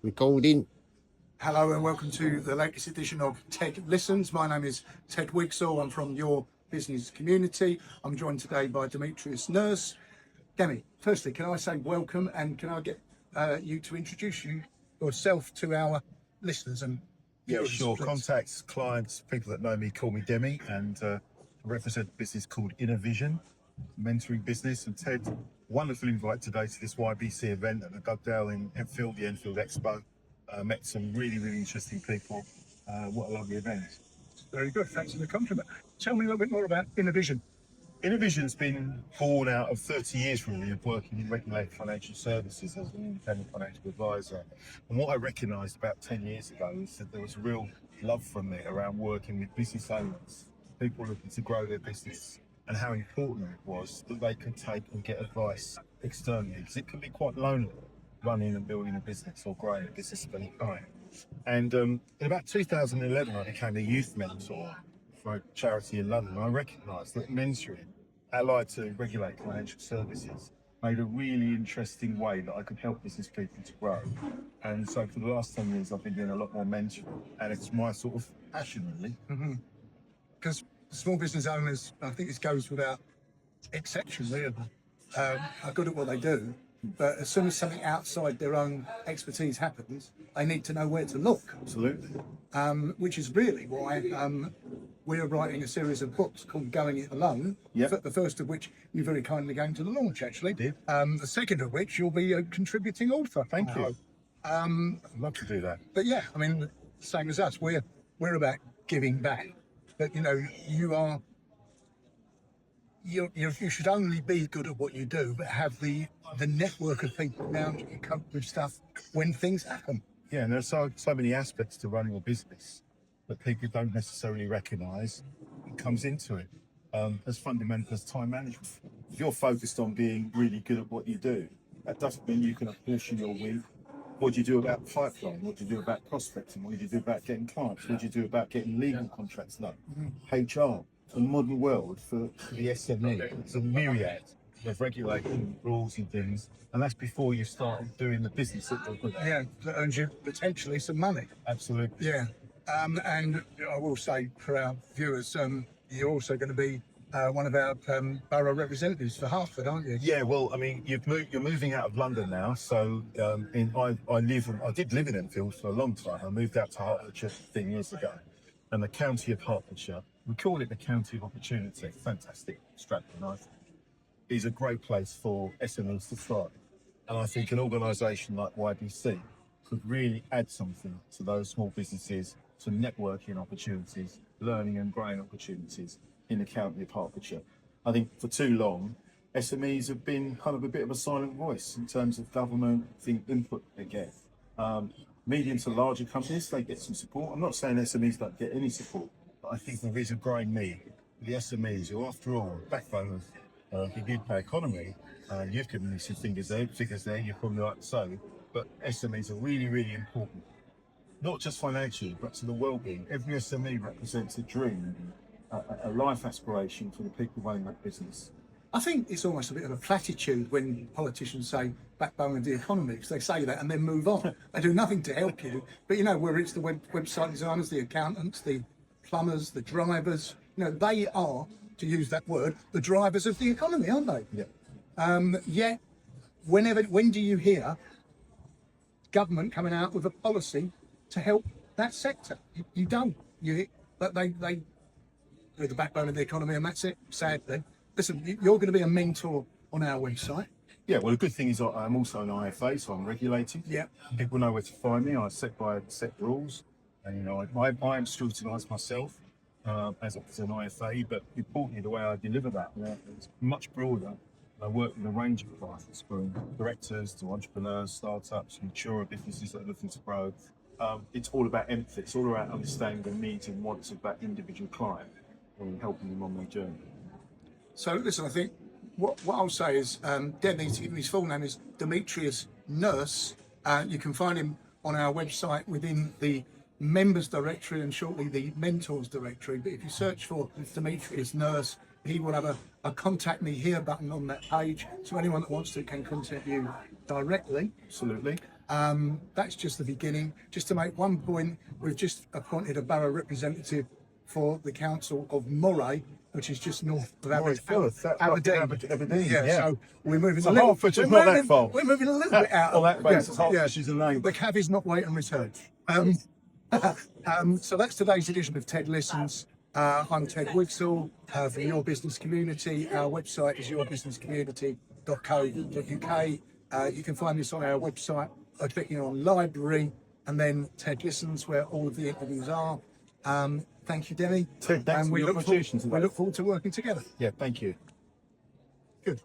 Recording. Hello and welcome to the latest edition of Ted Listens. My name is Ted Wigsall. I'm from your business community. I'm joined today by Demi Nurse. Demi, firstly, can I say welcome and can I get you to introduce yourself to our listeners and Yeah, viewers, sure. please? Contacts, clients, people that know me call me Demi, and I represent a business called Innovision, mentoring business. And Ted, wonderful invite today to this YBC event at the Dugdale in Enfield, the Enfield Expo. Met some really, really interesting people. What a lovely event. Very good. Thanks for the compliment. Tell me a little bit more about Innovision. Innovision's been born out of 30 years really of working in regulated financial services as an independent financial advisor. And what I recognised about 10 years ago is that there was a real love from me around working with business owners, people looking to grow their business, and how important it was that they could take and get advice externally, because it can be quite lonely running and building a business or growing a business of any kind. And in about 2011, I became a youth mentor for a charity in London. I recognised that mentoring, allied to regulated financial services, made a really interesting way that I could help business people to grow. And so for the last 10 years, I've been doing a lot more mentoring, and it's my sort of passion, really. Because small business owners, I think this goes without exception, really, are good at what they do. But as soon as something outside their own expertise happens, they need to know where to look. Absolutely. Which is really why we're writing a series of books called Going It Alone. Yep. The first of which you very kindly came to the launch, actually. Did. The second of which you'll be a contributing author. Thank you. hope. I'd love to do that. But yeah, I mean, same as us, we're about giving back. But you know, you should only be good at what you do, but have the network of people around you to cope with stuff when things happen. Yeah, and there's so many aspects to running a business that people don't necessarily recognise. It comes into it as fundamental as time management. If you're focused on being really good at what you do, that doesn't mean you can apportion your week. What do you do about pipeline? What do you do about prospecting? What do you do about getting clients? What do you do about getting legal contracts done? HR, the modern world for the SME, it's a myriad of regulation, rules and things, and that's before you start doing the business that you're good at. Yeah, that earns you potentially some money. Absolutely. Yeah, and I will say for our viewers, you're also going to be one of our borough representatives for Hertford, aren't you? Yeah, well, I mean, you're moving out of London now, so I did live in Enfield for a long time. I moved out to Hertfordshire 15 years ago, and the county of Hertfordshire, we call it the county of opportunity. Fantastic, Stratford, I think, is a great place for SMEs to thrive. And I think an organisation like YBC could really add something to those small businesses, to networking opportunities, learning and growing opportunities in the county of Hertfordshire. I think for too long, SMEs have been kind of a bit of a silent voice in terms of government, the input they get. Medium to larger companies, they get some support. I'm not saying SMEs don't get any support, but I think there is a growing need for the SMEs, who after all, backbone of the UK economy. You've given me some figures there, you're probably right to say, but SMEs are really, really important. Not just financially, but to the well-being. Every SME represents a dream, a life aspiration for the people running that business. I think it's almost a bit of a platitude when politicians say backbone of the economy, because they say that and then move on. They do nothing to help you. But you know, whether it's the website designers, the accountants, the plumbers, the drivers, you know, they are, to use that word, the drivers of the economy, aren't they? Yeah. Yet, when do you hear government coming out with a policy to help that sector? You don't. But they with the backbone of the economy, and that's it, sadly. Listen, you're going to be a mentor on our website. Yeah, well, the good thing is I'm also an IFA, so I'm regulated. Yeah. People know where to find me. I set by set rules, and you know, I am scrutinised myself as an IFA. But importantly, the way I deliver that, it's much broader. I work with a range of clients, from directors to entrepreneurs, startups, mature businesses that are looking to grow. It's all about empathy. It's all about understanding the needs and wants of that individual client and helping them on their journey. So listen, I think what I'll say is, his full name is Demetrius Nurse. You can find him on our website within the members directory and shortly the mentors directory. But if you search for Demetrius Nurse, he will have a contact me here button on that page. So anyone that wants to can contact you directly. Absolutely. That's just the beginning. Just to make one point, we've just appointed a borough representative for the council of Moray, which is just north of Aberdeen. Yeah. So we're moving So a little. Hertfordshire is not that far. We're moving a little bit out. On that basis, yeah, Hertfordshire's a name. The cab is not wait and return. So that's today's edition of TED Listens. I'm Ted Wiggsall from Your Business Community. Our website is yourbusinesscommunity.co.uk. You can find this on our website by clicking on Library and then TED Listens, where all of the interviews are. Thank you, Demi. Ted, thanks And for we your look contribution forward, today. we look forward to working together. Yeah, thank you. Good.